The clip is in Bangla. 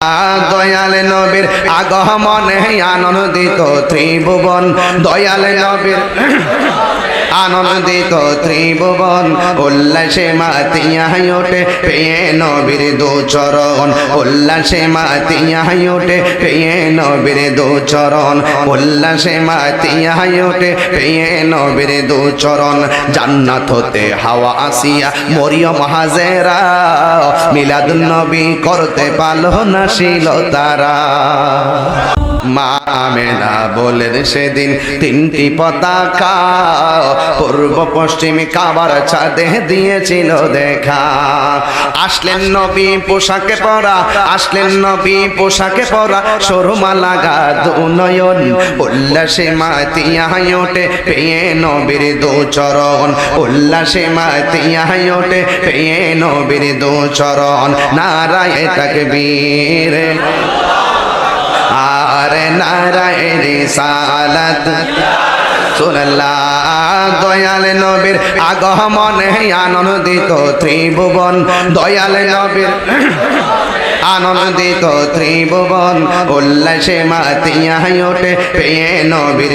দয়াল নবীর আগমনে আনন্দিত ত্রিভুবন, দয়াল নবীর আনন্দিত ত্রিভুবন, উল্লাসে মাতিয়া ওঠে পেয়ে নবীর দুচরণ, উল্লাসে মাতিয়া ওঠে পেয়ে নবীর দুচরণ, উল্লাসে মাতিয়া ওঠে পেয়ে নবীর দুচরণ। জান্নাত হতে হাওয়া আসিয়া মরিয়ম হাজেরা, মিলাদুন নবী করতে পারল না ছিল তারা। মা আমেনা বলেন সেদিন তিনটি পতাকা, পূর্ব পশ্চিম কাবার ছাদে দিয়েছিল দেখা। আসলেন নবী পোশাকে পরা, আসলেন নবী পোশাকে পরা, সুরমা লাগা দুনয়ন, উল্লাসে মাতিয়া ওঠে পেয়ে নবীর দুচরণ, উল্লাসে মাতিয়া ওঠে পেয়ে নবীর দুচরণ। নারায়ে তাকবীর, আরে নারায়ে রিসালাত, সুবহানাল্লাহ। দয়াল নবীর আগমনে আনন্দিত ত্রিভুবন, দয়াল নবীর আনন্দিত ত্রিভুবন, উল্লাসে মাতিয়া ওঠে পেয়ে নবীর